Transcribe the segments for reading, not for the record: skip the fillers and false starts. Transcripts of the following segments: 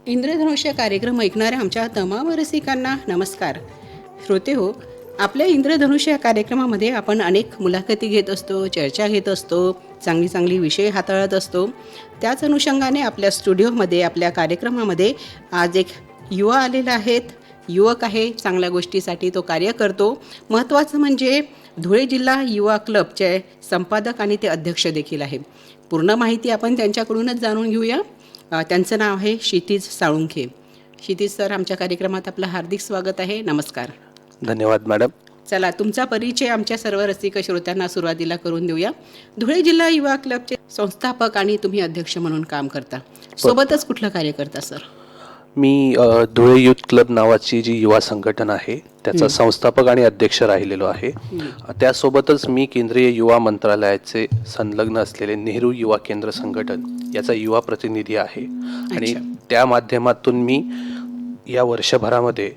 इंद्रधनुष्य कार्यक्रम ऐकणाऱ्या आमच्या तमाम रसिकांना नमस्कार. श्रोते हो, आपल्या इंद्रधनुष्य या कार्यक्रमामध्ये आपण अनेक मुलाखती घेत असतो, चर्चा घेत असतो, चांगली चांगली विषय हाताळत असतो. त्याच अनुषंगाने आपल्या स्टुडिओमध्ये, आपल्या कार्यक्रमामध्ये आज एक युवा आलेला आहेत. युवक आहे, चांगल्या गोष्टीसाठी तो कार्य करतो. महत्त्वाचं म्हणजे धुळे जिल्हा युवा क्लबचे संपादक आणि ते अध्यक्ष देखील आहे. पूर्ण माहिती आपण त्यांच्याकडूनच जाणून घेऊया. त्यांचं नाव आहे क्षितिज साळुंखे. क्षितिज सर, आमच्या कार्यक्रमात आपलं हार्दिक स्वागत आहे. नमस्कार. धन्यवाद मॅडम. चला, तुमचा परिचय आमच्या सर्व रसिक श्रोत्यांना सुरुवातीला करून देऊया. धुळे जिल्हा युवा क्लबचे संस्थापक आणि तुम्ही अध्यक्ष म्हणून काम करता. सोबतच कुठलं कार्य करता सर? मी धुळे युथ क्लब नावाची जी युवा संघटना आहे त्याचा संस्थापक आणि अध्यक्ष राहिलेलो आहे. त्यासोबतच मी केंद्रीय युवा मंत्रालयाचे संलग्न असलेले नेहरू युवा केंद्र संघटन याचा युवा प्रतिनिधी आहे. आणि त्या माध्यमातून मी या वर्षभरामध्ये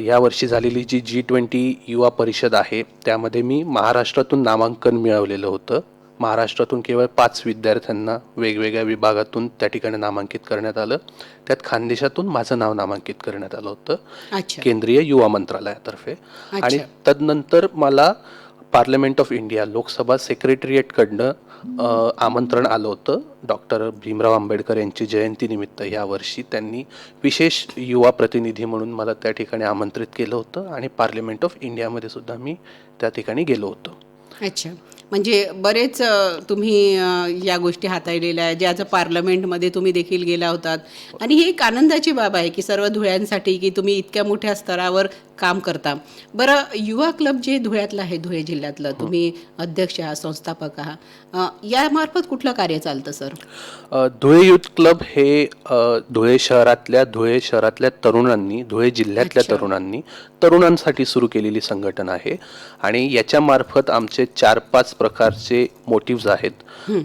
यावर्षी झालेली जी G20 युवा परिषद आहे त्यामध्ये मी महाराष्ट्रातून नामांकन मिळवलेलं होतं. महाराष्ट्रातून केवळ 5 विद्यार्थ्यांना वेगवेगळ्या विभागातून त्या ठिकाणी नामांकित करण्यात आलं. त्यात खानदेशातून माझं नाव नामांकित करण्यात आलं होतं केंद्रीय युवा मंत्रालयातर्फे. आणि तदनंतर मला पार्लमेंट ऑफ इंडिया लोकसभा सेक्रेटरिएटकडनं आमंत्रण आलं होतं. डॉक्टर भीमराव आंबेडकर यांची जयंतीनिमित्त यावर्षी त्यांनी विशेष युवा प्रतिनिधी म्हणून मला त्या ठिकाणी आमंत्रित केलं होतं आणि पार्लमेंट ऑफ इंडियामध्ये सुद्धा मी त्या ठिकाणी गेलो होतो. अच्छा, म्हणजे बरेच तुम्ही या गोष्टी हाताळलेल्या आहेत, ज्याचं पार्लमेंटमध्ये तुम्ही देखील गेला होतात. आणि ही एक आनंदाची बाब आहे की सर्व धुळ्यांसाठी की तुम्ही इतक्या मोठ्या स्तरावर काम करता. बरं, युवा क्लब जे धुळ्यातलं आहे, धुळे जिल्ह्यातलं, तुम्ही अध्यक्ष आहात, संस्थापक आहात, यामार्फत कुठलं कार्य चालतं सर? धुळे युथ क्लब हे धुळे शहरातल्या तरुणांनी, धुळे जिल्ह्यातल्या तरुणांसाठी सुरू केलेली संघटना आहे. आणि याच्यामार्फत आमचे 4-5 प्रकारचे मोटिव्ज आहेत.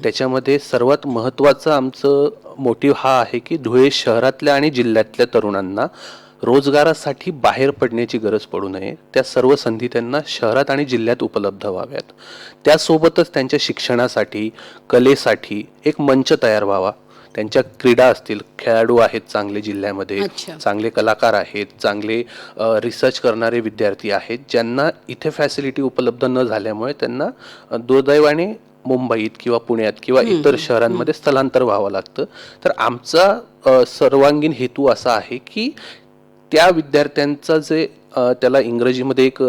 त्याच्यामध्ये सर्वात महत्त्वाचं आमचं मोटिव्ह हा आहे की धुळे शहरातल्या आणि जिल्ह्यातल्या तरुणांना रोजगारासाठी बाहेर पडण्याची गरज पडू नये. त्या सर्व संधी त्यांना शहरात आणि जिल्ह्यात उपलब्ध व्हाव्यात. त्यासोबतच त्यांच्या शिक्षणासाठी, कलेसाठी एक मंच तयार व्हावा. त्यांच्या क्रीडा असतील, खेळाडू आहेत चांगले जिल्ह्यामध्ये, चांगले कलाकार आहेत, चांगले रिसर्च करणारे विद्यार्थी आहेत, ज्यांना इथे फॅसिलिटी उपलब्ध न झाल्यामुळे त्यांना दुर्दैवाने मुंबईत किंवा पुण्यात किंवा इतर शहरांमध्ये स्थलांतर व्हावं लागतं. तर आमचा सर्वांगीण हेतू असा आहे की त्या विद्यार्थ्यांचा जे त्याला इंग्रजीमध्ये एक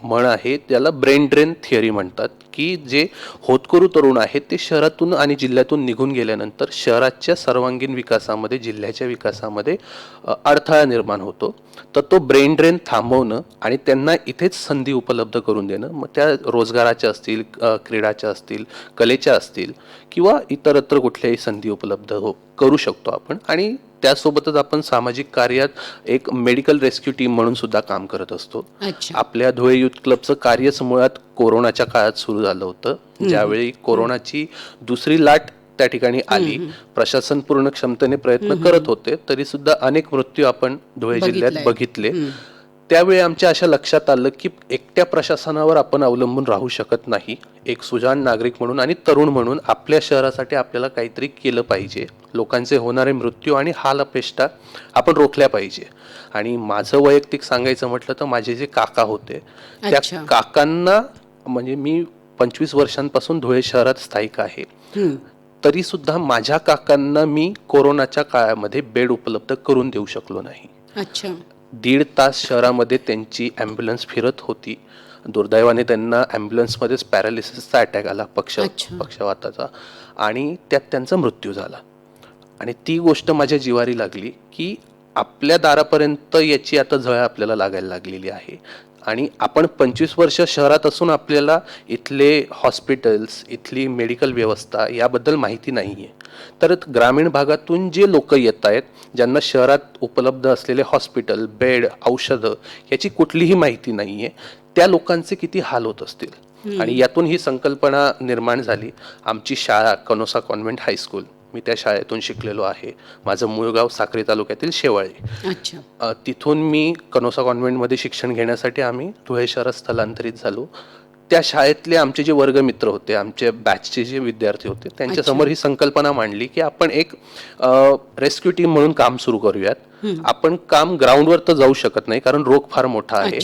म्हण आहे, त्याला ब्रेन ड्रेन थिअरी म्हणतात, की जे होतकरू तरुण आहेत ते शहरातून आणि जिल्ह्यातून निघून गेल्यानंतर शहराच्या सर्वांगीण विकासामध्ये, जिल्ह्याच्या विकासामध्ये अडथळा निर्माण होतो. तर तो ब्रेन ड्रेन थांबवणं आणि त्यांना इथेच संधी उपलब्ध करून देणं, मग त्या रोजगाराच्या असतील, क्रीडाच्या असतील, कलेच्या असतील किंवा इतरत्र कुठल्याही संधी उपलब्ध करू शकतो आपण. आणि त्यासोबतच आपण सामाजिक कार्यात एक मेडिकल रेस्क्यू टीम म्हणून सुद्धा काम करत असतो. आपल्या धुळे युथ क्लबचं कार्यच मुळात कोरोनाच्या काळात सुरू झालं होतं. ज्यावेळी कोरोनाची दुसरी लाट त्या ठिकाणी आली, प्रशासन पूर्ण क्षमतेने प्रयत्न करत होते, तरी सुद्धा अनेक मृत्यू आपण धुळे जिल्ह्यात बघितले. त्यावेळी आमच्या अशा लक्षात आलं की एकट्या प्रशासनावर आपण अवलंबून राहू शकत नाही. एक सुजाण नागरिक म्हणून आणि तरुण म्हणून आपल्या शहरासाठी आपल्याला काहीतरी केलं पाहिजे. लोकांचे होणारे मृत्यू आणि हाल अपेष्टा आपण रोखल्या पाहिजे. आणि माझं वैयक्तिक सांगायचं म्हटलं तर माझे जे काका होते, त्या काकांना, म्हणजे मी 25 वर्षांपासून धुळे शहरात स्थायिक आहे, तरी सुद्धा माझ्या काकांना मी कोरोनाच्या काळामध्ये बेड उपलब्ध करून देऊ शकलो नाही. 1.5 तास शहरामध्ये त्यांची ॲम्ब्युलन्स फिरत होती. दुर्दैवाने त्यांना ॲम्ब्युलन्समध्येच पॅरालिसिसचा अटॅक आला, पक्षवाताचा, आणि त्यात त्यांचा मृत्यू झाला. आणि ती गोष्ट माझ्या जिवारी लागली की आपल्या दारापर्यंत याची आता झळ आपल्याला लागायला लागलेली आहे. आणि आपण 25 वर्ष शहरात असून आपल्याला इथले हॉस्पिटल्स, इथली मेडिकल व्यवस्था याबद्दल माहिती नाही आहे. तर ग्रामीण भागातून जे लोक येत आहेत, ज्यांना शहरात उपलब्ध असलेले हॉस्पिटल, बेड, औषधं याची कुठलीही माहिती नाही आहे, त्या लोकांचे किती हाल होत असतील. आणि यातून ही संकल्पना निर्माण झाली. आमची शाळा कनोसा कॉन्व्हेंट हायस्कूल, मी त्या शाळेतून शिकलेलो आहे. माझं मूळ गाव साक्री तालुक्यातील शेवाळे. तिथून मी कनोसा कॉन्व्हेंटमध्ये शिक्षण घेण्यासाठी आम्ही धुळे शहरात स्थलांतरित झालो. त्या शाळेतले आमचे जे वर्गमित्र होते, आमचे बॅचचे जे विद्यार्थी होते, त्यांच्यासमोर ही संकल्पना मांडली की आपण एक रेस्क्यू टीम म्हणून काम सुरू करूयात. आपण काम ग्राउंडवर तर जाऊ शकत नाही कारण रोग फार मोठा आहे,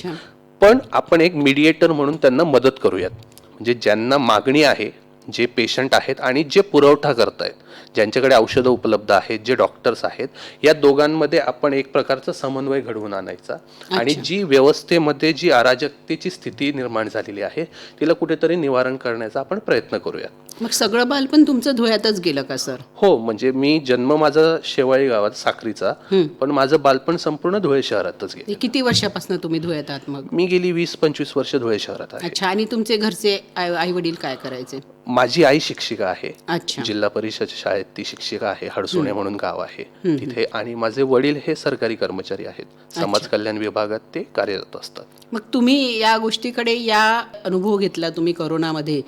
पण आपण एक मीडिएटर म्हणून त्यांना मदत करूयात. म्हणजे ज्यांना मागणी आहे, जे पेशंट आहेत आणि जे पुरवठा करतायत, ज्यांच्याकडे औषधं उपलब्ध आहेत, जे डॉक्टर्स आहेत, या दोघांमध्ये आपण एक प्रकारचा समन्वय घडवून आणायचा आणि जी व्यवस्थेमध्ये जी अराजकतेची स्थिती निर्माण झालेली आहे तिला कुठेतरी निवारण करण्याचा आपण प्रयत्न करूया. मग सगळं बालपण तुमचं धुळ्यातच गेलं का सर? हो, म्हणजे मी जन्म माझा शेवाळी गावात साक्रीचा, पण माझं बालपण संपूर्ण धुळे शहरातच गेलं. किती वर्षापासून तुम्ही धुळ्यात आहात मग? मी गेली 20-25 वर्ष धुळे शहरात आहे. अच्छा. आणि तुमचे घरचे आई वडील काय करायचे? माझी आई शिक्षिका आहे. अच्छा. जिल्हा परिषद शाळेत ती शिक्षिका आहे. हडसुणे म्हणून गाव आहे तिथे. आणि माझे वडील हे सरकारी कर्मचारी आहेत. समाज कल्याण विभागात ते कार्यरत असतात. मग तुम्ही या गोष्टीकडे, या अनुभव घेतला तुम्ही कोरोनामध्ये,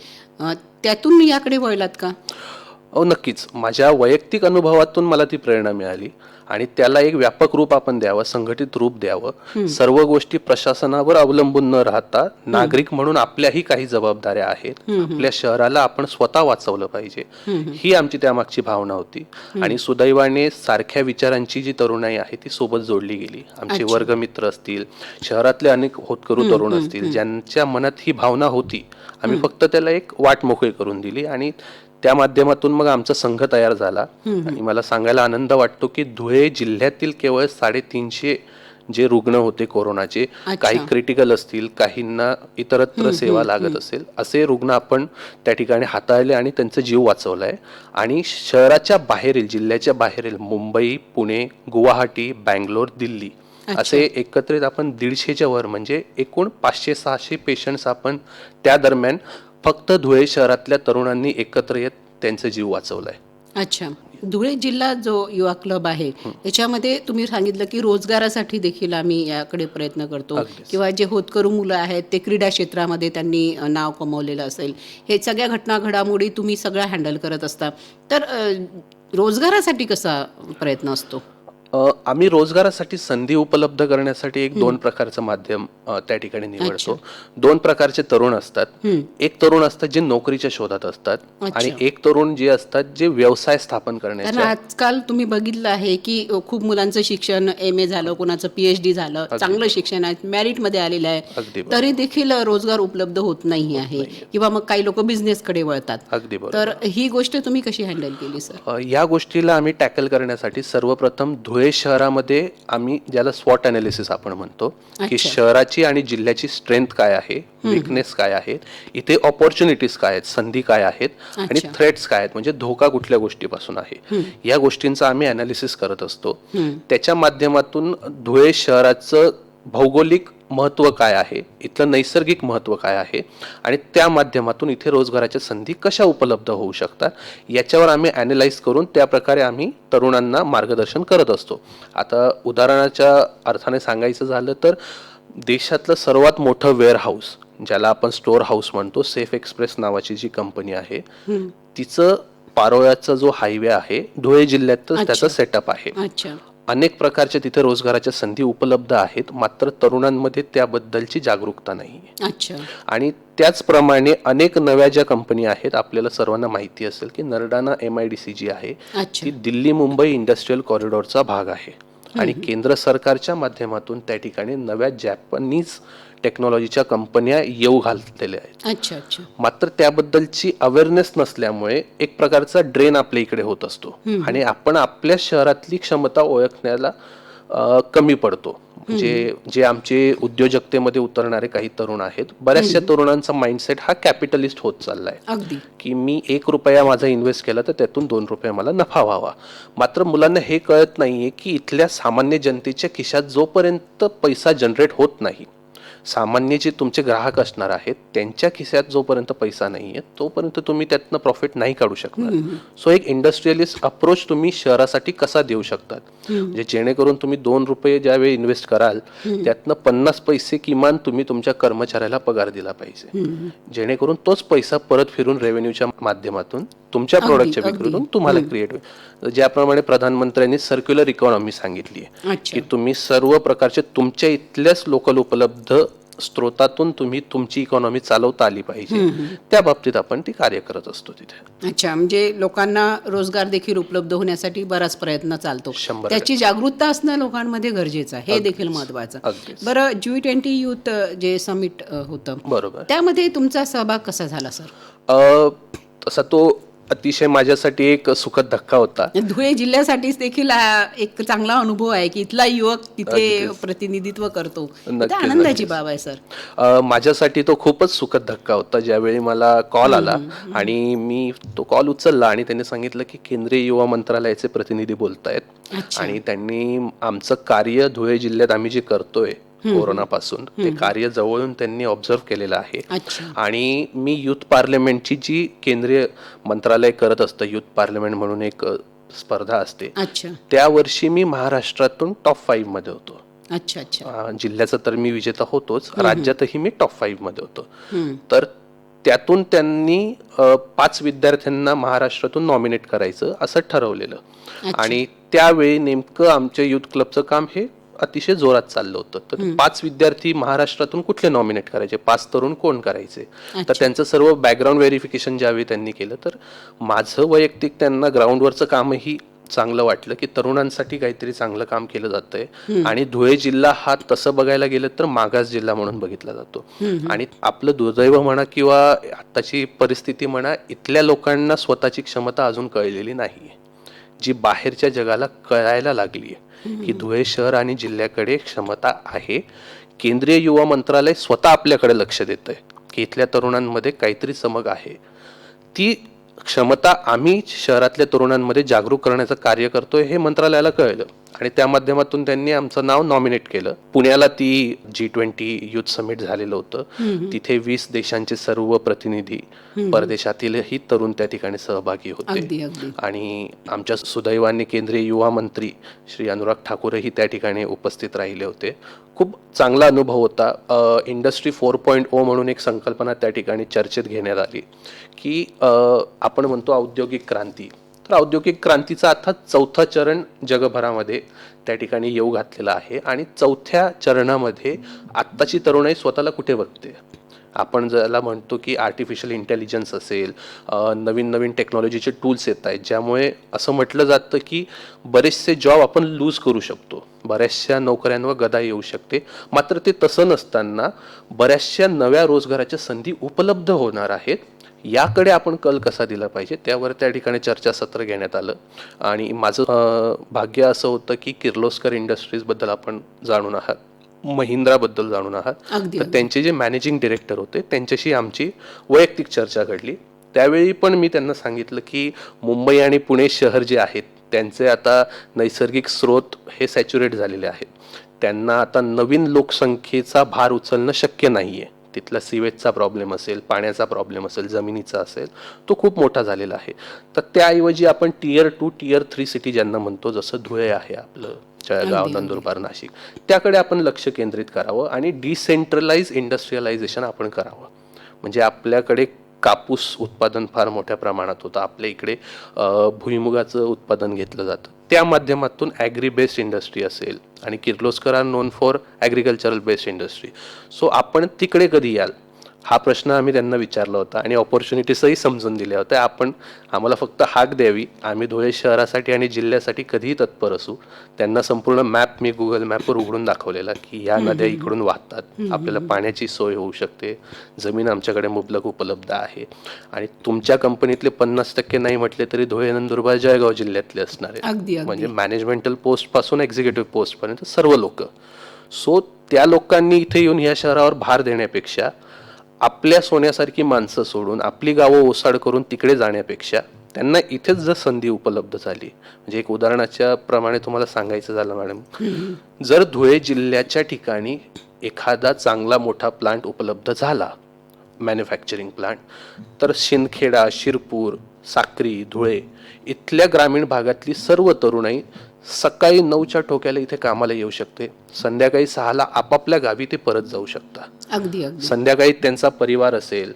त्यातून याकडे वळलात का? नक्कीच. माझ्या वैयक्तिक अनुभवातून मला ती प्रेरणा मिळाली आणि त्याला एक व्यापक रूप आपण द्यावं, संघटित रूप द्यावं. सर्व गोष्टी प्रशासनावर अवलंबून न राहता नागरिक म्हणून आपल्याही काही जबाबदाऱ्या आहेत. आपल्या शहराला आपण स्वतः वाचवलं पाहिजे, ही आमची त्यामागची भावना होती. आणि सुदैवाने सारख्या विचारांची जी तरुणाई आहे ती सोबत जोडली गेली. आमचे वर्गमित्र असतील, शहरातले अनेक होतकरू तरुण असतील, ज्यांच्या मनात ही भावना होती, आम्ही फक्त त्याला एक वाट मोकळी करून दिली आणि त्या माध्यमातून मग आमचा संघ तयार झाला. आणि मला सांगायला आनंद वाटतो की धुळे जिल्ह्यातील केवळ 350 जे रुग्ण होते कोरोनाचे, काही क्रिटिकल असतील, काहींना इतरत्र सेवा लागत असेल, असे रुग्ण आपण त्या ठिकाणी हाताळले आणि त्यांचा जीव वाचवलाय. आणि शहराच्या बाहेरील, जिल्ह्याच्या बाहेरील मुंबई, पुणे, गुवाहाटी, बँगलोर, दिल्ली असे एकत्रित आपण 150च्या वर, म्हणजे एकूण 500-600 पेशंट्स आपण त्या दरम्यान फक्त धुळे शहरातल्या तरुणांनी एकत्र येत त्यांचा जीव वाचवलाय. अच्छा. धुळे जिल्हा जो युवा क्लब आहे याच्यामध्ये तुम्ही सांगितलं की रोजगारासाठी देखील आम्ही याकडे प्रयत्न करतो, किंवा जे होतकरू मुलं आहेत ते क्रीडा क्षेत्रामध्ये त्यांनी नाव कमवलेलं असेल, हे सगळ्या घटना घडामोडी तुम्ही सगळ्या हँडल करत असता. तर रोजगारासाठी कसा प्रयत्न असतो? आम्ही रोजगारासाठी संधी उपलब्ध करण्यासाठी एक 2 प्रकारचं माध्यम त्या ठिकाणी निवडतो. 2 प्रकारचे तरुण असतात. एक तरुण असतात जे नोकरीच्या शोधात असतात आणि एक तरुण जे असतात जे व्यवसाय स्थापन करण्याचे. आजकाल तुम्ही बघितलं आहे की खूप मुलांचं शिक्षण MA झालं, कोणाचं PhD झालं, चांगलं शिक्षण आहे, मेरिटमध्ये आलेलं आहे, तरी देखील रोजगार उपलब्ध होत नाही आहे, किंवा मग काही लोक बिझनेसकडे वळतात. अगदी बरोबर. तर ही गोष्ट तुम्ही कशी हँडल केली सर? या गोष्टीला आम्ही टॅकल करण्यासाठी सर्वप्रथम धुळे शहरामध्ये आम्ही ज्याला स्वॉट अनालिसिस आपण म्हणतो की शहराची आणि जिल्ह्याची स्ट्रेंथ काय आहे, विकनेस काय आहेत, इथे ऑपॉर्च्युनिटीज काय आहेत, संधी काय आहेत आणि थ्रेट्स काय आहेत, म्हणजे धोका कुठल्या गोष्टीपासून आहे, या गोष्टींचा आम्ही अनालिसिस करत असतो. त्याच्या माध्यमातून धुळे शहराचं भौगोलिक महत्व काय आहे, इथलं नैसर्गिक महत्व काय आहे आणि त्या माध्यमातून इथे रोजगाराच्या संधी कशा उपलब्ध होऊ शकतात याच्यावर आम्ही ॲनालाइज करून त्या प्रकारे आम्ही तरुणांना मार्गदर्शन करत असतो. आता उदाहरणाच्या अर्थाने सांगायचं झालं तर देशातलं सर्वात मोठं वेअरहाऊस, ज्याला आपण स्टोअर हाऊस म्हणतो, सेफ एक्सप्रेस नावाची जी कंपनी आहे, तिचं पारोळ्याचा जो हायवे आहे धुळे जिल्ह्यातच त्याचं सेटअप आहे. अनेक प्रकारच्या तिथे रोजगाराच्या संधी उपलब्ध आहेत, मात्र तरुणांमध्ये त्याबद्दलची जागरूकता नाही. आणि त्याचप्रमाणे अनेक नव्या ज्या कंपनी आहेत, आपल्याला सर्वांना माहिती असेल की नरडाना MIDC जी आहे ती दिल्ली मुंबई इंडस्ट्रियल कॉरिडॉरचा भाग आहे आणि केंद्र सरकारच्या माध्यमातून त्या ठिकाणी नव्या जॅपनीज टेक्नॉलॉजीच्या कंपन्या येऊ घाललेल्या आहेत. मात्र त्याबद्दलची अवेअरनेस नसल्यामुळे एक प्रकारचा ड्रेन आपल्या इकडे होत असतो आणि आपण आपल्या शहरातली क्षमता ओळखण्याला कमी पडतो. जे आमचे उद्योजकतेमध्ये उतरणारे काही तरुण आहेत, बऱ्याचशा तरुणांचा माइंडसेट हा कॅपिटलिस्ट होत चाललाय की मी 1 रुपया माझा इन्व्हेस्ट केला तर त्यातून 2 रुपये मला नफा व्हावा. मात्र मुलांना हे कळत नाहीये की इथल्या सामान्य जनतेच्या खिशात जोपर्यंत पैसा जनरेट होत नाही, सामान्य जे तुमचे ग्राहक असणार आहेत त्यांच्या खिशात जोपर्यंत पैसा नाहीये तोपर्यंत तुम्ही त्यातनं प्रॉफिट नाही काढू शकणार. सो एक इंडस्ट्रियलिस्ट अप्रोच तुम्ही शहरासाठी कसा देऊ शकतात, म्हणजे जेणेकरून तुम्ही 2 रुपये ज्यावेळी इन्व्हेस्ट कराल त्यातनं 50 पैसे किमान तुम्ही तुमच्या कर्मचाऱ्याला पगार दिला पाहिजे, जेणेकरून तोच पैसा परत फिरून रेव्हेन्यूच्या माध्यमातून तुमच्या प्रोडक्टच्या विक्रीतून तुम्हाला क्रिएट होईल. ज्याप्रमाणे प्रधानमंत्र्यांनी सर्क्युलर इकॉनॉमी सांगितली आहे की तुम्ही सर्व प्रकारचे तुमच्या इथल्याच लोकल उपलब्ध स्त्रोतातून तुम्ही तुमची इकॉनॉमी चालवता आली पाहिजे, त्या बाबतीत आपण ती कार्य करत असतो तिथे. अच्छा, म्हणजे लोकांना रोजगार देखील उपलब्ध होण्यासाठी बराच प्रयत्न चालतो. 100% त्याची जागरूकता असणं लोकांमध्ये गरजेचं आहे, हे देखील महत्वाचं. अगदीच. बरं, G20 युथ जे समिट होतं, बरोबर. त्यामध्ये तुमचा सहभाग कसा झाला सर? तसा तो अतिशय माझ्यासाठी एक सुखद धक्का होता. धुळे जिल्ह्यासाठीच देखील एक चांगला अनुभव आहे की इथला युवक तिथे प्रतिनिधित्व करतो. नक्कीच, आनंदाची नक्कीच. बाब आहे सर. माझ्यासाठी तो खूपच सुखद धक्का होता ज्यावेळी मला कॉल आला आणि मी तो कॉल उचलला आणि त्यांनी सांगितलं की केंद्रीय युवा मंत्रालयाचे प्रतिनिधी बोलतायत अच्छा. आणि त्यांनी आमचं कार्य धुळे जिल्ह्यात आम्ही जे करतोय कोरोनापासून ते कार्य जवळून त्यांनी ऑब्झर्व केलेलं आहे. अच्छा. आणि मी युथ पार्लमेंटची जी केंद्रीय मंत्रालय करत असतं, युथ पार्लमेंट म्हणून एक स्पर्धा असते, अच्छा त्या वर्षी मी महाराष्ट्रातून टॉप 5 मध्ये होतो. अच्छा अच्छा. जिल्ह्याचा तर मी विजेता होतोच, राज्यातही मी टॉप 5 मध्ये होतो. हम्म. तर त्यातून त्यांनी 5 विद्यार्थ्यांना महाराष्ट्रातून नॉमिनेट करायचं असं ठरवलेलं. आणि त्यावेळी नेमकं आमच्या युथ क्लबचं काम हे अतिशय जोरात चाललं होतं. तर 5 विद्यार्थी महाराष्ट्रातून कुठले नॉमिनेट करायचे, 5 तरुण कोण करायचे, तर त्यांचं सर्व बॅकग्राऊंड व्हेरिफिकेशन ज्यावेळी त्यांनी केलं, तर माझं वैयक्तिक त्यांना ग्राउंडवरचं कामही चांगलं वाटलं की तरुणांसाठी काहीतरी चांगलं काम केलं जातंय. आणि धुळे जिल्हा हा तसं बघायला गेलं तर मागास जिल्हा म्हणून बघितला जातो. आणि आपलं दुर्दैव म्हणा किंवा आत्ताची परिस्थिती म्हणा, इथल्या लोकांना स्वतःची क्षमता अजून कळलेली नाहीये, जी बाहेरच्या जगाला कळायला लागली आहे की धुळे शहर आणि जिल्ह्याकडे क्षमता आहे. केंद्रीय युवा मंत्रालय स्वतः आपल्याकडे लक्ष देत आहे की इथल्या तरुणांमध्ये काहीतरी चमक आहे. ती क्षमता आम्ही शहरातल्या तरुणांमध्ये जागरूक करण्याचं कार्य करतोय हे मंत्रालयाला कळलं आणि त्या माध्यमातून त्यांनी आमचं नाव नॉमिनेट केलं. पुण्याला ती G20 युथ समिट झालेलं होतं. तिथे 20 देशांचे सर्व प्रतिनिधी, परदेशातीलही तरुण त्या ठिकाणी सहभागी होते. अगदी अगदी. आणि आमच्या सुदैवाने केंद्रीय युवा मंत्री श्री अनुराग ठाकूरही त्या ठिकाणी उपस्थित राहिले होते. खूप चांगला अनुभव होता. इंडस्ट्री 4.0 म्हणून एक संकल्पना त्या ठिकाणी चर्चेत घेण्यात आली की आपण म्हणतो औद्योगिक क्रांती, तर औद्योगिक क्रांतीचा आता 4था चरण जगभरामध्ये त्या ठिकाणी येऊ घातलेला आहे. आणि 4थ्या चरणामध्ये आत्ताची तरुणाई स्वतःला कुठे बघते, आपण ज्याला म्हणतो की आर्टिफिशियल इंटेलिजन्स असेल, नवीन नवीन टेक्नॉलॉजीचे टूल्स येत आहेत, ज्यामुळे असं म्हटलं जातं की बरेचसे जॉब आपण लूज करू शकतो, बऱ्याचशा नोकऱ्यांवर गदा येऊ शकते. मात्र ते तसं नसताना बऱ्याचशा नव्या रोजगाराच्या संधी उपलब्ध होणार आहेत. याकडे आपण कल कसा दिला पाहिजे, त्यावर त्या ठिकाणी चर्चासत्र घेण्यात आलं. आणि माझं भाग्य असं होतं की किर्लोस्कर इंडस्ट्रीजबद्दल आपण जाणून आहात, महिंद्राबद्दल जाणून आहात, तर त्यांचे जे मॅनेजिंग डिरेक्टर होते त्यांच्याशी आमची वैयक्तिक चर्चा घडली. त्यावेळी पण मी त्यांना सांगितलं की मुंबई आणि पुणे शहर जे आहेत त्यांचे आता नैसर्गिक स्रोत हे सॅच्युरेट झालेले आहेत. त्यांना आता नवीन लोकसंख्येचा भार उचलणं शक्य नाहीये. तिथला सिवेजचा प्रॉब्लेम असेल, पाण्याचा प्रॉब्लेम असेल, जमिनीचा असेल, तो खूप मोठा झालेला आहे. तर त्याऐवजी आपण Tier 2, Tier 3 सिटी ज्यांना म्हणतो, जसं धुळे आहे आपलं, जळगाव, नंदुरबार, नाशिक, त्याकडे आपण लक्ष केंद्रित करावं आणि डिसेंट्रलाइज इंडस्ट्रियलायझेशन आपण करावं. म्हणजे आपल्याकडे कापूस उत्पादन फार मोठ्या प्रमाणात होतं, आपल्या इकडे भुईमुगाचं उत्पादन घेतलं जातं, त्या माध्यमातून ॲग्री बेस्ड इंडस्ट्री असेल आणि Kirloskar are known for agricultural based industry. So आपण तिकडे कधी याल, हा प्रश्न आम्ही त्यांना विचारला होता आणि ऑपॉर्च्युनिटीजही समजून दिल्या होत्या. आम्हाला फक्त हाक द्यावी, आम्ही धुळे शहरासाठी आणि जिल्ह्यासाठी कधीही तत्पर असू. त्यांना संपूर्ण मॅप मी गुगल मॅपवर उघडून दाखवलेला की या नद्या इकडून वाहतात, आपल्याला पाण्याची सोय होऊ शकते, जमीन आमच्याकडे मुबलक उपलब्ध आहे आणि तुमच्या कंपनीतले 50% नाही म्हटले तरी धुळे, नंदुरबार, जळगाव जिल्ह्यातले असणार आहे. म्हणजे मॅनेजमेंटल पोस्ट पासून एक्झिक्युटिव्ह पोस्ट पर्यंत सर्व लोक. सो त्या लोकांनी इथे येऊन या शहरावर भार देण्यापेक्षा आपल्या सोन्यासारखी माणसं सोडून आपली गावं ओसाड करून तिकडे जाण्यापेक्षा त्यांना इथेच जर संधी उपलब्ध झाली, म्हणजे एक उदाहरणाच्या प्रमाणे तुम्हाला सांगायचं झालं मॅडम, जर धुळे जिल्ह्याच्या ठिकाणी एखादा चांगला मोठा प्लांट उपलब्ध झाला, मॅन्युफॅक्चरिंग प्लांट, तर शिंदखेडा, शिरपूर, साक्री, धुळे इथल्या ग्रामीण भागातली सर्व तरुणाई सकाळी 9च्या ठोक्याला इथे कामाला येऊ शकते, संध्याकाळी 6ला आपापल्या गावी ते परत जाऊ शकता. अगदी अगदी. संध्याकाळी त्यांचा परिवार असेल,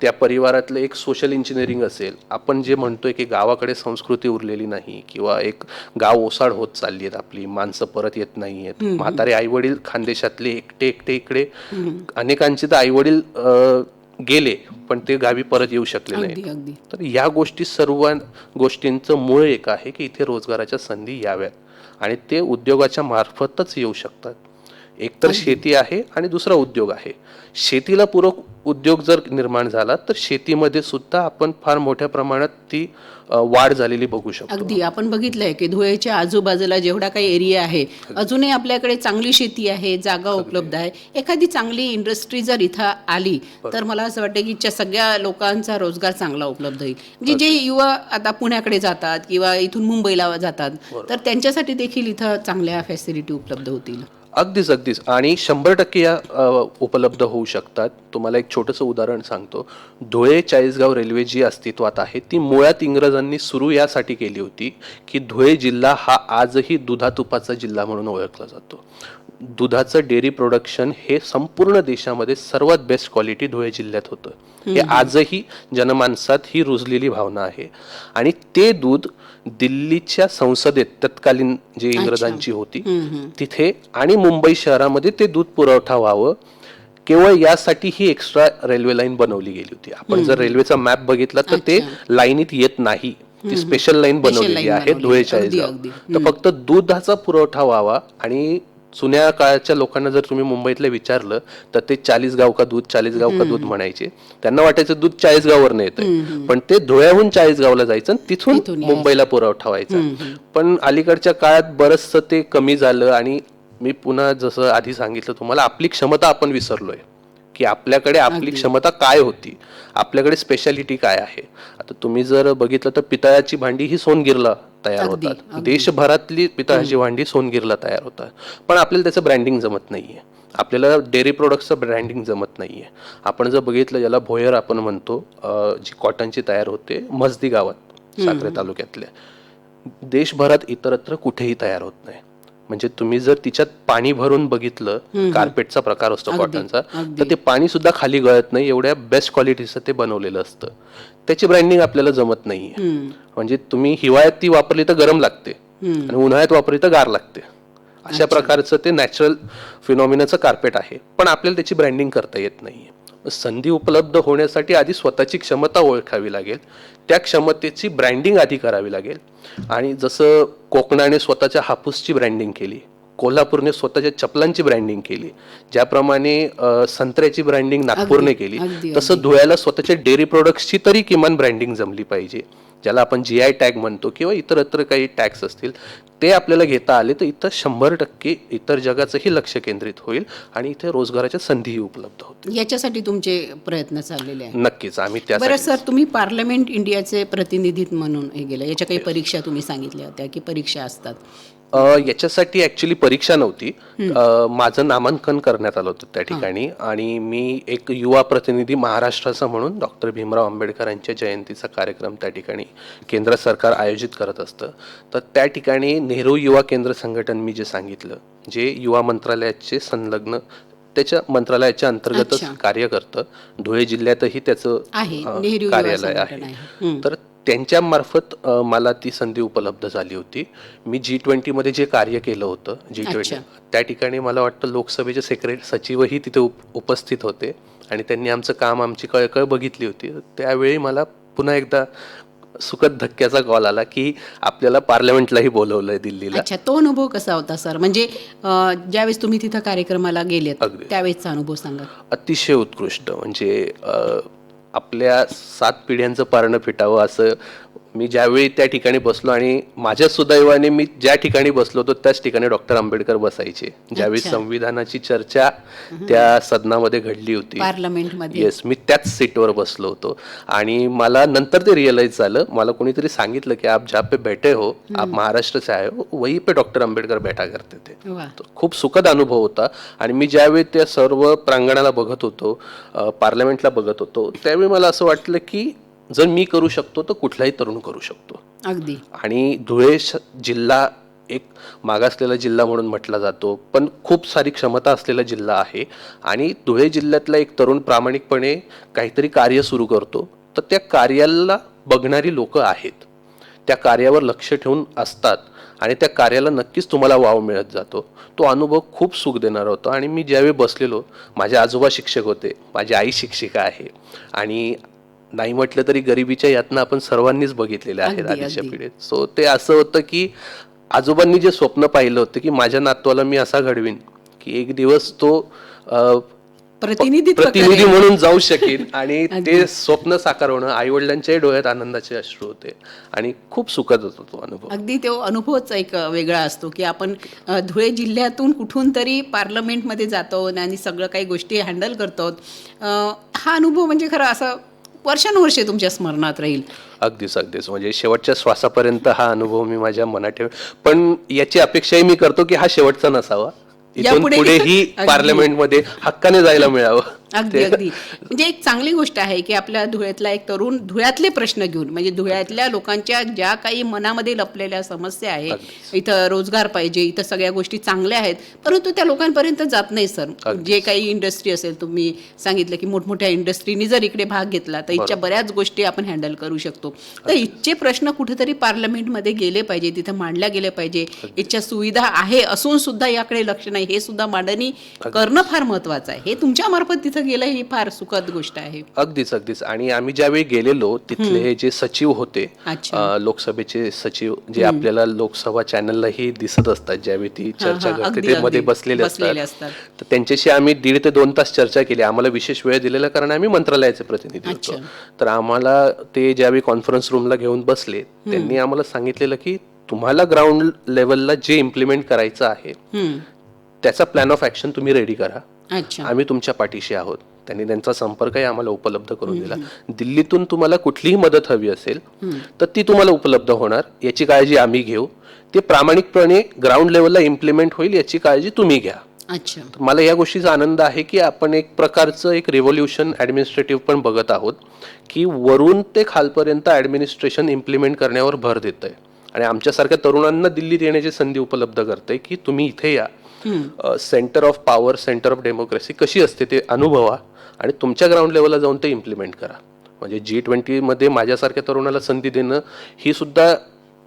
त्या परिवारातलं एक सोशल इंजिनिअरिंग असेल. आपण जे म्हणतोय की गावाकडे संस्कृती उरलेली नाही किंवा एक गाव ओसाड होत चालली आहेत, आपली माणसं परत येत नाही आहेत, म्हातारे आईवडील खानदेशातले एकटे एकटे इकडे, अनेकांचे तर आईवडील गेले पण ते गावी परत येऊ शकले नाही. तर या गोष्टी सर्व गोष्टींचं मूळ एक आहे की इथे रोजगाराच्या संधी याव्यात आणि ते उद्योगाच्या मार्फतच येऊ शकतात. एकतर शेती आहे आणि दुसरा उद्योग आहे. शेतीला पूरक उद्योग जर निर्माण झाला तर शेतीमध्ये सुद्धा आपण फार मोठ्या प्रमाणात ती वाढ झालेली बघू शकतो. अगदी आपण बघितलंय की धुळेच्या आजूबाजूला जेवढा काही एरिया आहे अजूनही आपल्याकडे चांगली शेती आहे, जागा उपलब्ध आहे. एखादी चांगली इंडस्ट्री जर इथं आली तर मला असं वाटतं की सगळ्या लोकांचा रोजगार चांगला उपलब्ध होईल. म्हणजे जे युवा आता पुण्याकडे जातात किंवा इथून मुंबईला जातात तर त्यांच्यासाठी देखील इथं चांगल्या फॅसिलिटी उपलब्ध होतील. अगदीच अगदीच आणि 100% या उपलब्ध होऊ शकतात. तुम्हाला एक छोटंसं उदाहरण सांगतो. धुळे चाळीसगाव रेल्वे जी अस्तित्वात आहे ती मुळात इंग्रजांनी सुरू यासाठी केली होती की धुळे जिल्हा हा आजही दुधातुपाचा जिल्हा म्हणून ओळखला जातो. दुधाचं डेअरी प्रोडक्शन हे संपूर्ण देशामध्ये सर्वात बेस्ट क्वालिटी धुळे जिल्ह्यात होतं. हे आजही जनमानसात ही रुजलेली भावना आहे आणि ते दूध दिल्लीच्या संसदेत तत्कालीन जी इंग्रजांची होती तिथे आणि मुंबई शहरामध्ये ते दूध पुरवठा व्हावं केवळ यासाठी ही एक्स्ट्रा रेल्वे लाईन बनवली गेली होती. आपण जर रेल्वेचा मॅप बघितला तर ते लाईनीत येत नाही, ती स्पेशल लाईन बनवलेली आहे धुळे चाळीसगाव. तर फक्त दुधाचा पुरवठा व्हावा आणि जुन्या काळाच्या लोकांना जर तुम्ही मुंबईतलं विचारलं तर ते 40 गाव का दूध म्हणायचे. त्यांना वाटायचं दूध 40 गाववर येतंय पण ते धुळ्याहून 40 गावला जायचं आणि तिथून मुंबईला पुरवठा व्हायचा. पण अलीकडच्या काळात बरचसं ते कमी झालं आणि मी पुन्हा जसं आधी सांगितलं तुम्हाला, आपली क्षमता आपण विसरलोय की आपल्याकडे आपली क्षमता काय होती, आपल्याकडे स्पेशालिटी काय आहे. आता तुम्ही जर बघितलं तर पितळाची भांडी ही सोनगिरला तयार होतात. देशभरातली पितळाची भांडी सोनगिरला तयार होतात. पण आपल्याला त्याचं ब्रँडिंग जमत नाहीये. आपल्याला डेअरी प्रोडक्ट्सचं ब्रँडिंग जमत नाहीये. आपण जर बघितलं ज्याला भोयर आपण म्हणतो, जी कॉटनची तयार होते मजदी गावात साक्री तालुक्यातल्या, देशभरात इतरत्र कुठेही तयार होत नाही. म्हणजे तुम्ही जर तिच्यात पाणी भरून बघितलं, कार्पेटचा प्रकार असतो कॉटनचा, तर ते पाणी सुद्धा खाली गळत नाही, एवढ्या बेस्ट क्वालिटीचं ते बनवलेलं असतं. त्याची ब्रँडिंग आपल्याला जमत नाहीये. म्हणजे तुम्ही हिवाळ्यात ती वापरली तर गरम लागते आणि उन्हाळ्यात वापरली तर गार लागते. अशा प्रकारचं ते नॅचरल फिनॉमिनाचं कार्पेट आहे, पण आपल्याला त्याची ब्रँडिंग करता येत नाहीये. संधी उपलब्ध होण्यासाठी आधी स्वतःची क्षमता ओळखावी लागेल, त्या क्षमतेची ब्रँडिंग आधी करावी लागेल. आणि जसं कोकणाने स्वतःच्या हापूसची ब्रँडिंग केली, कोल्हापूरने स्वतःच्या चपलांची ब्रँडिंग केली, ज्याप्रमाणे संत्र्याची ब्रँडिंग नागपूरने केली, तसं धुळ्याला स्वतःच्या डेअरी प्रोडक्ट्सची तरी किमान ब्रँडिंग जमली पाहिजे. ज्याला आपण GI टॅग म्हणतो किंवा इतरत्र काही टॅग्स असतील ते आपल्याला घेता आले तर इथं 100% इतर जगाचंही लक्ष केंद्रित होईल आणि इथे रोजगाराच्या संधीही उपलब्ध होतील. याच्यासाठी तुमचे प्रयत्न चाललेले आहेत? नक्कीच आम्ही त्या. बरं सर, तुम्ही पार्लमेंट इंडियाचे प्रतिनिधी म्हणून हे गेलं, याच्या काही परीक्षा तुम्ही सांगितल्या होत्या की परीक्षा असतात? याच्यासाठी ऍक्च्युली परीक्षा नव्हती, माझं नामांकन करण्यात आलं होतं त्या ठिकाणी आणि मी एक युवा प्रतिनिधी महाराष्ट्राचा म्हणून डॉक्टर भीमराव आंबेडकर यांच्या जयंतीचा कार्यक्रम त्या ठिकाणी केंद्र सरकार आयोजित करत असतं. तर त्या ठिकाणी नेहरू युवा केंद्र संघटन मी जे सांगितलं, जे युवा मंत्रालयाचे संलग्न त्याच्या मंत्रालयाच्या अंतर्गतच कार्य करतं, धुळे जिल्ह्यातही त्याचं कार्यालय आहे. तर त्यांच्या मार्फत मला ती संधी उपलब्ध झाली होती. मी G20 मध्ये जे कार्य केलं होतं, G20 त्या ठिकाणी मला वाटतं लोकसभेचे सचिवही तिथे उपस्थित होते आणि त्यांनी आमचं काम, आमची कळकळ बघितली होती. त्यावेळी मला पुन्हा एकदा सुखद धक्क्याचा कॉल आला की आपल्याला पार्लमेंटलाही बोलवलंय दिल्लीला. अच्छा, तो अनुभव कसा होता सर? म्हणजे ज्यावेळेस तुम्ही तिथं कार्यक्रमाला गेलेत त्यावेळेसचा अनुभव सांगा. अतिशय उत्कृष्ट. म्हणजे आपल्या 7 पिढ्यांचं पारणं फिटावं असं मी ज्यावेळी त्या ठिकाणी बसलो आणि माझ्या सुदैवाने मी ज्या ठिकाणी बसलो होतो त्याच ठिकाणी डॉक्टर आंबेडकर बसायचे. ज्यावेळी संविधानाची चर्चा त्या सदनामध्ये घडली होती पार्लमेंटमध्ये, येस, मी त्याच सीटवर बसलो होतो आणि मला नंतर ते रिअलाइज झालं. मला कोणीतरी सांगितलं की आप जहाँ पे बैठे हो आप महाराष्ट्र से आए हो वहीं पे डॉक्टर आंबेडकर बैठा करते थे. खूप सुखद अनुभव होता. आणि मी ज्यावेळी त्या सर्व प्रांगणाला बघत होतो, पार्लमेंटला बघत होतो, त्यावेळी मला असं वाटलं की जर मी करू शकतो तर कुठलाही तरुण करू शकतो. अगदी. आणि धुळे जिल्हा एक मागासलेला जिल्हा म्हणून म्हटला जातो, पण खूप सारी क्षमता असलेला जिल्हा आहे. आणि धुळे जिल्ह्यातला एक तरुण प्रामाणिकपणे काहीतरी कार्य सुरू करतो, तर त्या कार्याला बघणारी लोक आहेत, त्या कार्यावर लक्ष ठेवून असतात आणि त्या कार्याला नक्कीच तुम्हाला वाव मिळत जातो. तो अनुभव खूप सुख देणारा होता. आणि मी ज्यावेळी बसलेलो, माझे आजोबा शिक्षक होते, माझी आई शिक्षिका आहे, आणि नाही म्हटलं तरी गरिबीच्या यातना आपण सर्वांनीच बघितलेल्या आहेत अगदी, आधीच्या अगदी. पिढीत. सो ते असं होतं की आजोबांनी जे स्वप्न पाहिलं होतं की माझ्या नातवाला मी असा घडवीन की एक दिवस तो प्रतिनिधित्व प्रतिनिधी करेल. म्हणून जाऊ शकेल. आणि अगदी. ते स्वप्न साकार होणं, आई वडिलांच्याही डोळ्यात आनंदाचे अश्रू होते आणि खूप सुखद होता तो अनुभव. अगदी तो अनुभवच एक वेगळा असतो की आपण धुळे जिल्ह्यातून कुठून तरी पार्लमेंटमध्ये जातो आणि सगळं काही गोष्टी हँडल करतो. हा अनुभव म्हणजे खरं असं वर्षानुवर्षे तुमच्या स्मरणात राहील. अगदीच अगदीच, म्हणजे शेवटच्या श्वासापर्यंत हा अनुभव मी माझ्या मनात ठेव. पण याची अपेक्षाही मी करतो की हा शेवटचा नसावा, इथून यापुढे- पुढेही अगदी. पार्लमेंटमध्ये हक्काने जायला मिळावं. अगदी अगदी म्हणजे एक चांगली गोष्ट आहे की आपल्या धुळ्यातला एक तरुण धुळ्यातले प्रश्न घेऊन, म्हणजे धुळ्यातल्या लोकांच्या ज्या काही मनामध्ये लपलेल्या समस्या आहेत, इथं रोजगार पाहिजे, इथं सगळ्या गोष्टी चांगल्या आहेत, परंतु त्या लोकांपर्यंत जात नाही सर. जे काही इंडस्ट्री असेल, तुम्ही सांगितलं की मोठमोठ्या इंडस्ट्रीनी जर इकडे भाग घेतला तर इथच्या बऱ्याच गोष्टी आपण हँडल करू शकतो. तर इथचे प्रश्न कुठेतरी पार्लमेंटमध्ये गेले पाहिजे, तिथं मांडल्या गेले पाहिजे. इथच्या सुविधा आहे असून सुद्धा याकडे लक्ष नाही, हे सुद्धा मांडणी करणं फार महत्वाचं आहे. हे तुमच्या मार्फत तिथं गेलं, ही फार सुखद गोष्ट आहे. अगदीच अगदीच. आणि आम्ही ज्यावेळी गेलेलो तिथले जे सचिव होते, अच्छा. लोकसभेचे सचिव, जे आपल्याला लोकसभा चॅनललाही दिसत असतात ज्यावेळी ती चर्चा हा, करते, अगदी, ते मध्ये अगदी. बसलेले बसलेले असतात. असतात. तर त्यांच्याशी आम्ही 1.5 ते 2 तास चर्चा केली. आम्हाला विशेष वेळ दिलेला कारण आम्ही मंत्रालयाचे प्रतिनिधी होतो. अच्छा. तर आम्हाला ते ज्यावेळी कॉन्फरन्स रूमला घेऊन बसले, त्यांनी आम्हाला सांगितलेलं की तुम्हाला ग्राउंड लेवलला जे इम्प्लिमेंट करायचं आहे त्याचा प्लॅन ऑफ ऍक्शन तुम्ही रेडी करा, अच्छा. आम्ही तुमच्या पाठीशी आहोत. त्यांनी त्यांचा संपर्कही आम्हाला उपलब्ध करून दिला. दिल्लीतून तुम्हाला कुठलीही मदत हवी असेल तर ती तुम्हाला उपलब्ध होणार, याची काळजी आम्ही घेऊ. ते प्रामाणिकपणे ग्राउंड लेवलला इम्प्लिमेंट होईल याची काळजी तुम्ही घ्या. अच्छा. तर मला या गोष्टीचा आनंद आहे की आपण एक प्रकारचं एक रेव्होल्युशन ऍडमिनिस्ट्रेटिव्ह पण बघत आहोत की वरून ते खालपर्यंत ऍडमिनिस्ट्रेशन इम्प्लिमेंट करण्यावर भर देत आहे आणि आमच्यासारख्या तरुणांना दिल्लीत येण्याची संधी उपलब्ध करते की तुम्ही इथे या, centre of power, centre of democracy कशी असते ते अनुभवा आणि तुमच्या ग्राउंड लेवलला जाऊन ते इम्प्लिमेंट करा. म्हणजे G20 मध्ये माझ्यासारख्या तरुणाला संधी देणं ही सुद्धा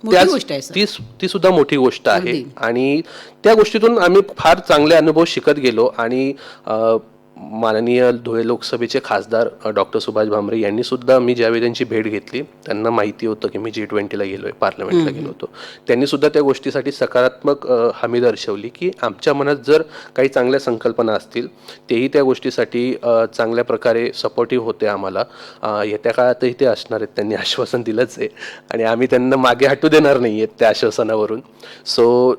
मोठी गोष्ट आहे, सर. ती सुद्धा मोठी गोष्ट आहे. अगदी. आणि त्या गोष्टीतून आम्ही फार चांगले अनुभव शिकत गेलो. आणि माननीय धुळे लोकसभेचे खासदार डॉक्टर सुभाष भामरे यांनी सुद्धा, मी ज्यावेळी त्यांची भेट घेतली, त्यांना माहिती होतं की मी G20ला गेलोय, पार्लमेंटला गेलो होतो, त्यांनी सुद्धा त्या गोष्टीसाठी सकारात्मक हमी दर्शवली की आमच्या मनात जर काही चांगल्या संकल्पना असतील तेही त्या गोष्टीसाठी चांगल्या प्रकारे सपोर्टिव्ह होते आम्हाला. येत्या काळातही ते असणार आहेत, त्यांनी आश्वासन दिलंच आहे आणि आम्ही त्यांना मागे हटू देणार नाही आहेत त्या आश्वासनावरून. सो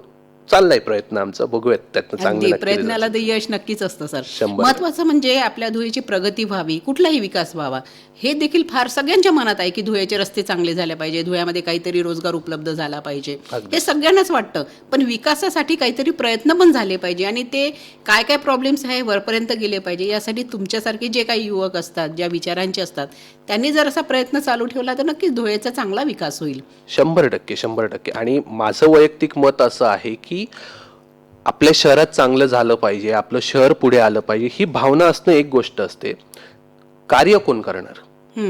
चाललाय प्रयत्न आमचा, बघूयात त्यातनं चांगलं अगदी नक्की प्रयत्नाला result. तर यश नक्कीच असतं सर. 100%. महत्वाचं म्हणजे आपल्या धुळेची प्रगती व्हावी, कुठलाही विकास व्हावा, हे देखील फार सगळ्यांच्या मनात आहे की धुळ्याचे रस्ते चांगले झाले पाहिजे, धुळ्यामध्ये काहीतरी रोजगार उपलब्ध झाला पाहिजे, अगदी. हे सगळ्यांनाच वाटतं. पण विकासासाठी काहीतरी प्रयत्न पण झाले पाहिजे आणि ते काय काय प्रॉब्लेम्स आहे वरपर्यंत गेले पाहिजे. यासाठी तुमच्यासारखे जे काही युवक असतात, ज्या विचारांचे असतात, त्यांनी जर असा प्रयत्न चालू ठेवला तर नक्कीच धुळेचा चांगला विकास होईल. 100%. आणि माझं वैयक्तिक मत असं आहे की आपल्या शहरात चांगलं झालं पाहिजे, आपलं शहर पुढे आलं पाहिजे, ही भावना असणं एक गोष्ट असते. कार्य कोण करणार,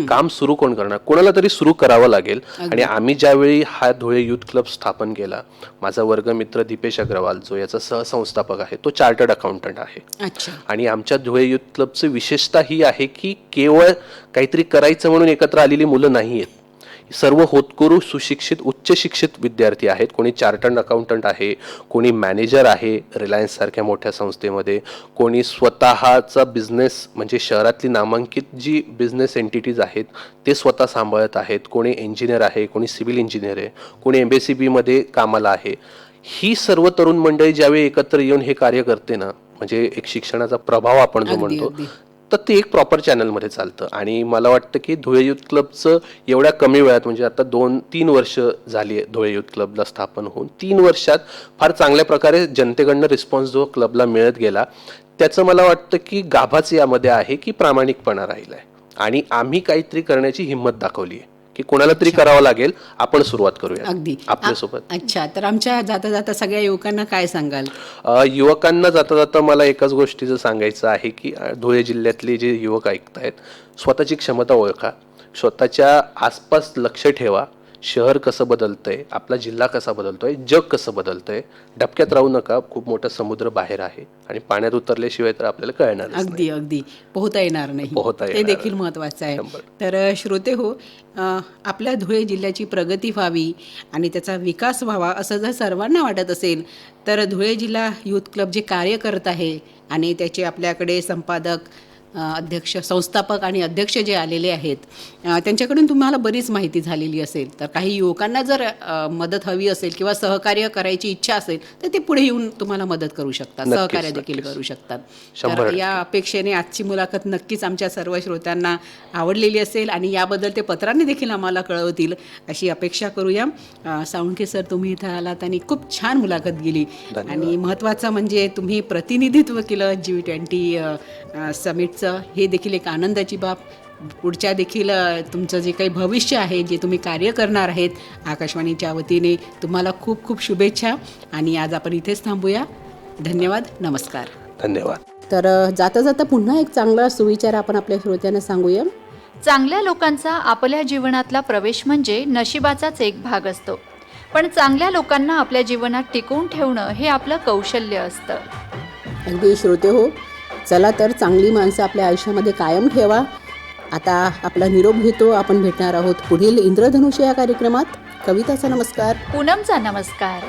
काम सुरू कोण करणार, कोणाला तरी सुरू करावं लागेल. आणि आम्ही ज्यावेळी हा धुळे युथ क्लब स्थापन केला, माझा वर्गमित्र दीपेश अग्रवाल जो याचा सहसंस्थापक आहे, तो चार्टर्ड अकाउंटंट आहे. अच्छा. आणि आमच्या धुळे युथ क्लबची विशेषता ही आहे की केवळ काहीतरी करायचं म्हणून एकत्र आलेली मुलं नाही आहेत. सर्व होतकरू सुशिक्षित उच्च शिक्षित विद्यार्थी आहेत. कोणी चार्टर्ड अकाउंटंट आहे, कोणी मॅनेजर आहे रिलायन्स सारख्या मोठ्या संस्थेमध्ये, कोणी स्वतःचा बिझनेस म्हणजे शहरातली नामांकित जी बिझनेस एंटिटीज आहेत ते स्वतः सांभाळत आहेत, कोणी इंजिनियर आहे, कोणी सिव्हिल इंजिनियर आहे, कोणी MSCB मध्ये कामाला आहे. ही सर्व तरुण मंडळी ज्यावेळी एकत्र येऊन हे कार्य करते ना, म्हणजे एक शिक्षणाचा प्रभाव आपण जो अगदी, म्हणतो, अगदी. तर ते एक प्रॉपर चॅनलमध्ये चालतं. आणि मला वाटतं की धुळे युथ क्लबचं एवढ्या कमी वेळात, म्हणजे आता 2-3 वर्ष झाली आहे धुळे युथ क्लबला स्थापन होऊन, 3 वर्षात फार चांगल्या प्रकारे जनतेकडनं रिस्पॉन्स जो क्लबला मिळत गेला, त्याचं मला वाटतं की गाभाच यामध्ये आहे की प्रामाणिकपणा राहिला आहे आणि आम्ही काहीतरी करण्याची हिंमत दाखवली आहे की कोणाला तरी करावं लागेल. आपण सुरुवात करूया अगदी आपल्यासोबत. अच्छा, तर आमच्या जाता जाता सगळ्या युवकांना काय सांगाल? युवकांना जाता जाता मला एकाच गोष्टीचं सांगायचं आहे की धुळे जिल्ह्यातले जे युवक ऐकतायत, स्वतःची क्षमता ओळखा, स्वतःच्या आसपास लक्ष ठेवा. शहर कसं बदलतंय, आपला जिल्हा कसा बदलतोय, जग कसं बदलतंय. डबक्यात राहू नका. खूप मोठा समुद्र बाहेर आहे आणि पाण्यात उतरल्याशिवाय तर आपल्याला कळणार नाही. अगदी अगदी पोहता येणार नाही, पोहता ते येणार देखील महत्त्वाचं आहे. 100. तर श्रोते हो, आपल्या धुळे जिल्ह्याची प्रगती व्हावी आणि त्याचा विकास व्हावा असं जर सर्वांना वाटत असेल तर धुळे जिल्हा यूथ क्लब जे कार्य करत आहे आणि त्याचे आपल्याकडे संपादक, अध्यक्ष, संस्थापक आणि अध्यक्ष जे आलेले आहेत, त्यांच्याकडून तुम्हाला बरीच माहिती झालेली असेल. तर काही युवकांना जर मदत हवी असेल किंवा सहकार्य करायची इच्छा असेल तर ते पुढे येऊन तुम्हाला मदत करू शकतात, नक्कीच, सहकार्य देखील नक्कीच. करू शकतात. 100% तर या अपेक्षेने आजची मुलाखत नक्कीच आमच्या सर्व श्रोत्यांना आवडलेली असेल आणि याबद्दल ते पत्रांनी देखील आम्हाला कळवतील अशी अपेक्षा करूया. साळुंखे सर, तुम्ही इथं आलात आणि खूप छान मुलाखत गेली आणि महत्त्वाचं म्हणजे तुम्ही प्रतिनिधित्व केलं G20 समिटचं. हे देखील एक आनंदाची बाब. पुढच्या देखील तुमचं जे काही भविष्य आहे, जे तुम्ही कार्य करणार आहेत आकाशवाणीच्या वतीने, तुम्हाला खूप खूप शुभेच्छा. आणि आज आपण इथेच थांबूया. धन्यवाद. नमस्कार. धन्यवाद. तर जाता जाता पुन्हा एक चांगला सुविचार आपण आपल्या श्रोत्यांना सांगूया. चांगल्या लोकांचा आपल्या जीवनातला प्रवेश म्हणजे नशिबाचाच एक भाग असतो, पण चांगल्या लोकांना आपल्या जीवनात टिकवून ठेवणं हे आपलं कौशल्य असतं. अगदी श्रोते हो, चला तर चांगली माणसं आपल्या आयुष्यामध्ये कायम ठेवा. आता आपला निरोप घेतो. आपण भेटणार आहोत पुढील इंद्रधनुष्य या कार्यक्रमात. कविताचा नमस्कार. पूनमचा नमस्कार.